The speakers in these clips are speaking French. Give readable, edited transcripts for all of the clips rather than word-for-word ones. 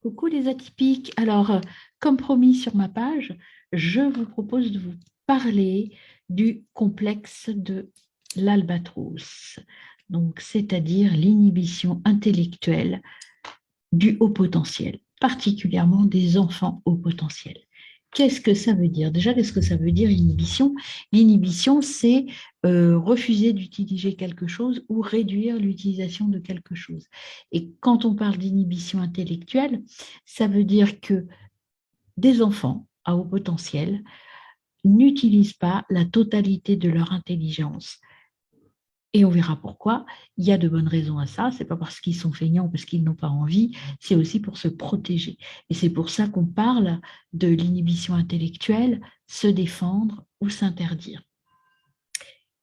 Coucou les atypiques. Alors, comme promis sur ma page, je vous propose de vous parler du complexe de l'albatros. Donc, c'est-à-dire l'inhibition intellectuelle du haut potentiel, particulièrement des enfants haut potentiel. Qu'est-ce que ça veut dire? Déjà, qu'est-ce que ça veut dire inhibition? L'inhibition, c'est refuser d'utiliser quelque chose ou réduire l'utilisation de quelque chose. Et quand on parle d'inhibition intellectuelle, ça veut dire que des enfants à haut potentiel n'utilisent pas la totalité de leur intelligence. Et on verra pourquoi. Il y a de bonnes raisons à ça. C'est pas parce qu'ils sont feignants ou parce qu'ils n'ont pas envie, c'est aussi pour se protéger. Et c'est pour ça qu'on parle de l'inhibition intellectuelle, se défendre ou s'interdire.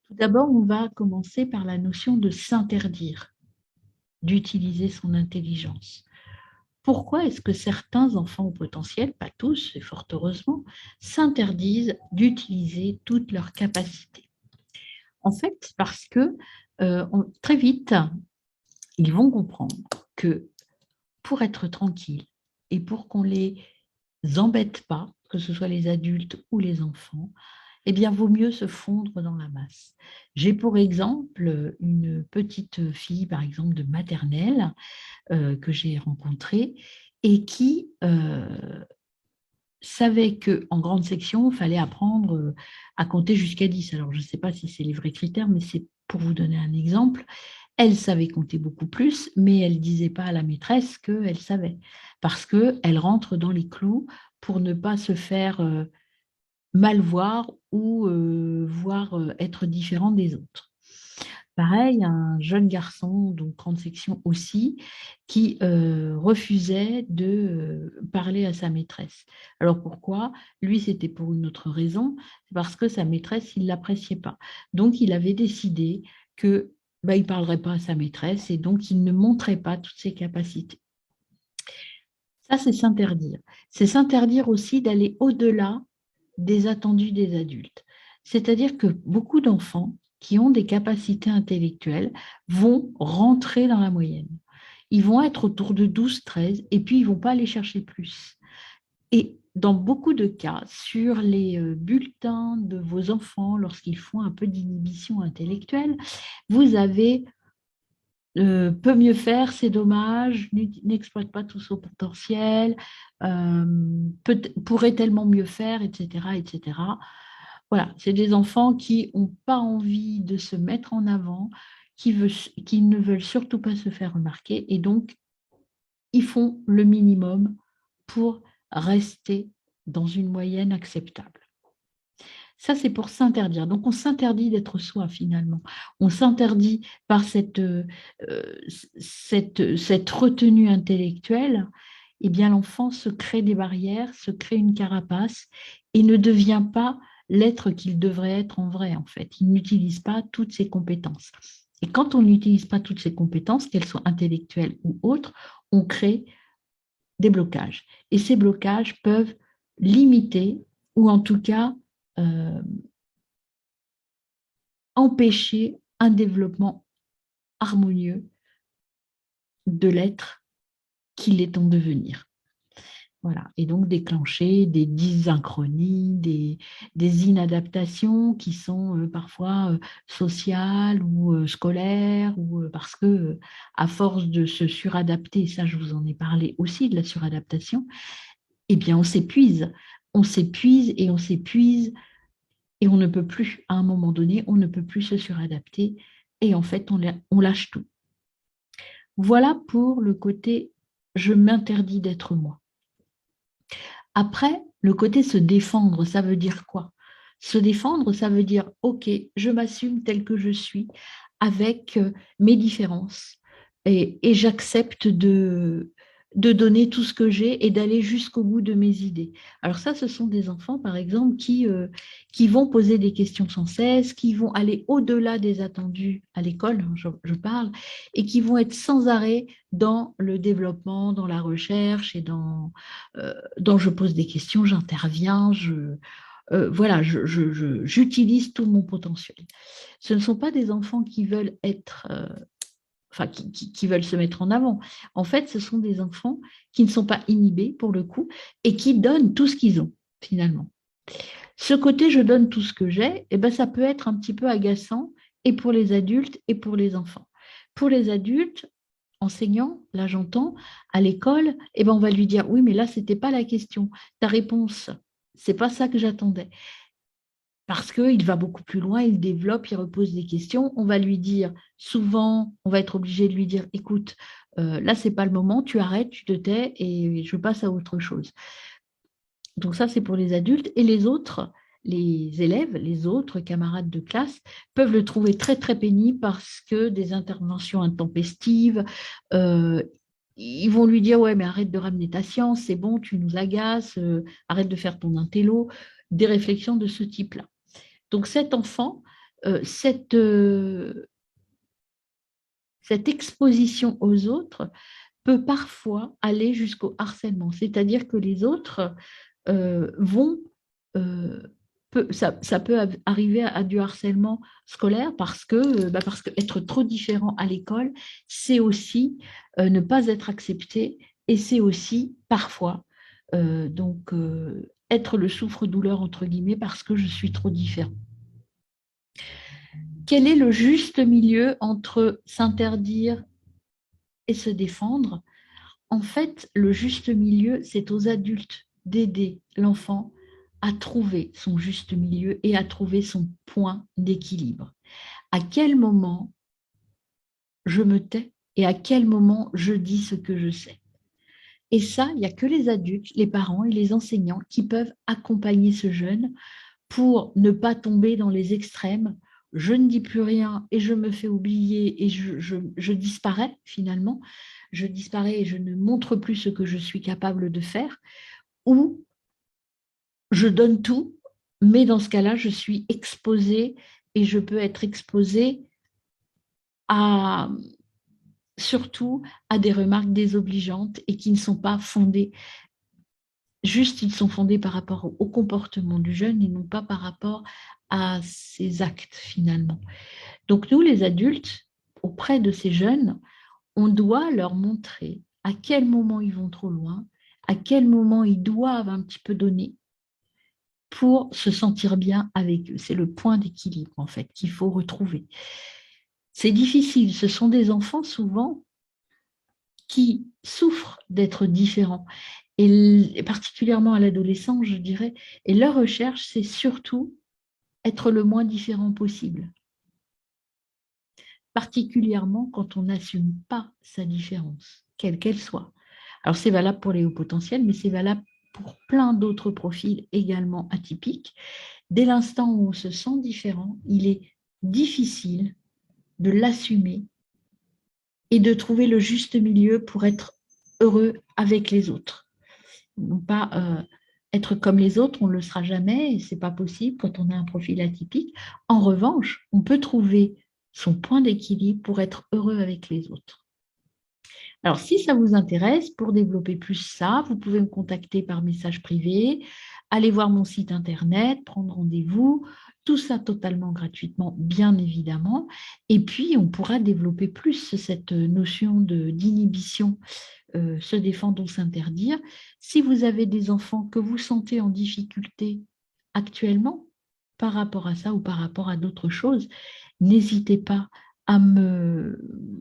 Tout d'abord, on va commencer par la notion de s'interdire, d'utiliser son intelligence. Pourquoi est-ce que certains enfants au potentiel, pas tous, et fort heureusement, s'interdisent d'utiliser toutes leurs capacités? En fait, parce que très vite, ils vont comprendre que pour être tranquille et pour qu'on les embête pas, que ce soit les adultes ou les enfants, eh bien, vaut mieux se fondre dans la masse. J'ai pour exemple une petite fille, par exemple, de maternelle que j'ai rencontrée et qui savait qu'en grande section, il fallait apprendre à compter jusqu'à 10. Alors, je ne sais pas si c'est les vrais critères, mais c'est pour vous donner un exemple. Elle savait compter beaucoup plus, mais elle ne disait pas à la maîtresse qu'elle savait, parce qu'elle rentre dans les clous pour ne pas se faire mal voir ou voir être différente des autres. Pareil, un jeune garçon, donc grande section aussi, qui refusait de parler à sa maîtresse. Alors pourquoi? Lui, c'était pour une autre raison, c'est parce que sa maîtresse, il ne l'appréciait pas. Donc, il avait décidé que bah, il ne parlerait pas à sa maîtresse et donc il ne montrait pas toutes ses capacités. Ça, c'est s'interdire. C'est s'interdire aussi d'aller au-delà des attendus des adultes. C'est-à-dire que beaucoup d'enfants qui ont des capacités intellectuelles vont rentrer dans la moyenne. Ils vont être autour de 12, 13 et puis ils ne vont pas aller chercher plus. Et dans beaucoup de cas, sur les bulletins de vos enfants, lorsqu'ils font un peu d'inhibition intellectuelle, vous avez peut mieux faire, c'est dommage, n'exploite pas tout son potentiel, euh, pourrait tellement mieux faire, etc., etc. Voilà, c'est des enfants qui n'ont pas envie de se mettre en avant, qui ne veulent surtout pas se faire remarquer, et donc ils font le minimum pour rester dans une moyenne acceptable. Ça, c'est pour s'interdire. Donc, on s'interdit d'être soi, finalement. On s'interdit par cette retenue intellectuelle. Eh bien, l'enfant se crée des barrières, se crée une carapace et ne devient pas l'être qu'il devrait être en vrai, en fait. Il n'utilise pas toutes ses compétences. Et quand on n'utilise pas toutes ses compétences, qu'elles soient intellectuelles ou autres, on crée des blocages. Et ces blocages peuvent limiter ou en tout cas euh, empêcher un développement harmonieux de l'être qu'il est en devenir. Voilà. Et donc déclencher des dysynchronies, des inadaptations qui sont parfois sociales ou scolaires, ou parce que à force de se suradapter, ça je vous en ai parlé aussi de la suradaptation, eh bien on s'épuise et on s'épuise et on ne peut plus, à un moment donné, on ne peut plus se suradapter et en fait, on lâche tout. Voilà pour le côté je m'interdis d'être moi. Après, le côté se défendre, ça veut dire quoi? Se défendre, ça veut dire, OK, je m'assume tel que je suis avec mes différences et j'accepte de donner tout ce que j'ai et d'aller jusqu'au bout de mes idées. Alors ça, ce sont des enfants, par exemple, qui vont poser des questions sans cesse, qui vont aller au-delà des attendus à l'école, hein, je parle, et qui vont être sans arrêt dans le développement, dans la recherche et dont je pose des questions, j'interviens, voilà, j'utilise tout mon potentiel. Ce ne sont pas des enfants qui veulent être enfin, qui veulent se mettre en avant. En fait, ce sont des enfants qui ne sont pas inhibés, pour le coup, et qui donnent tout ce qu'ils ont, finalement. Ce côté je donne tout ce que j'ai, eh ben, ça peut être un petit peu agaçant et pour les adultes et pour les enfants. Pour les adultes, enseignants, là j'entends, à l'école, eh ben, on va lui dire oui, mais là, ce n'était pas la question. Ta réponse, c'est pas ça que j'attendais. Parce qu'il va beaucoup plus loin, il développe, il repose des questions. On va lui dire, souvent, on va être obligé de lui dire, écoute, là, ce n'est pas le moment, tu arrêtes, tu te tais et je passe à autre chose. Donc ça, c'est pour les adultes. Et les autres, les élèves, les autres camarades de classe, peuvent le trouver très, très pénible parce que des interventions intempestives, ils vont lui dire, ouais, mais arrête de ramener ta science, c'est bon, tu nous agaces, arrête de faire ton intello, des réflexions de ce type-là. Donc cet enfant, euh, cette, euh, cette exposition aux autres peut parfois aller jusqu'au harcèlement, c'est-à-dire que les autres vont, euh, ça peut arriver à du harcèlement scolaire parce que être trop différent à l'école, c'est aussi ne pas être accepté et c'est aussi parfois être le souffre-douleur entre guillemets parce que je suis trop différent. Quel est le juste milieu entre s'interdire et se défendre? En fait, le juste milieu, c'est aux adultes d'aider l'enfant à trouver son juste milieu et à trouver son point d'équilibre. À quel moment je me tais et à quel moment je dis ce que je sais. Et ça, il n'y a que les adultes, les parents et les enseignants qui peuvent accompagner ce jeune pour ne pas tomber dans les extrêmes. Je ne dis plus rien et je me fais oublier et je disparais finalement. Je disparais et je ne montre plus ce que je suis capable de faire. Ou je donne tout, mais dans ce cas-là, je suis exposée et je peux être exposée à surtout à des remarques désobligeantes et qui ne sont pas fondées. Juste, ils sont fondés par rapport au comportement du jeune et non pas par rapport à ses actes finalement. Donc nous, les adultes, auprès de ces jeunes, on doit leur montrer à quel moment ils vont trop loin, à quel moment ils doivent un petit peu donner pour se sentir bien avec eux. C'est le point d'équilibre en fait qu'il faut retrouver. C'est difficile, ce sont des enfants souvent qui souffrent d'être différents, et particulièrement à l'adolescence, je dirais. Et leur recherche, c'est surtout être le moins différent possible, particulièrement quand on n'assume pas sa différence, quelle qu'elle soit. Alors c'est valable pour les hauts potentiels, mais c'est valable pour plein d'autres profils également atypiques. Dès l'instant où on se sent différent, il est difficile de l'assumer et de trouver le juste milieu pour être heureux avec les autres. Non pas être comme les autres, on ne le sera jamais et ce n'est pas possible quand on a un profil atypique. En revanche, on peut trouver son point d'équilibre pour être heureux avec les autres. Alors, si ça vous intéresse, pour développer plus ça, vous pouvez me contacter par message privé, aller voir mon site internet, prendre rendez-vous, tout ça totalement gratuitement, bien évidemment. Et puis, on pourra développer plus cette notion d'inhibition, se défendre ou s'interdire. Si vous avez des enfants que vous sentez en difficulté actuellement par rapport à ça ou par rapport à d'autres choses, n'hésitez pas à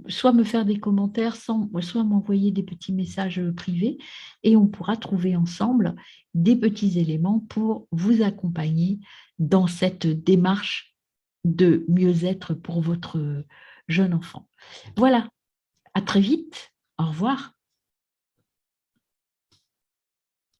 soit me faire des commentaires, soit m'envoyer des petits messages privés et on pourra trouver ensemble des petits éléments pour vous accompagner dans cette démarche de mieux-être pour votre jeune enfant. Voilà, à très vite, au revoir.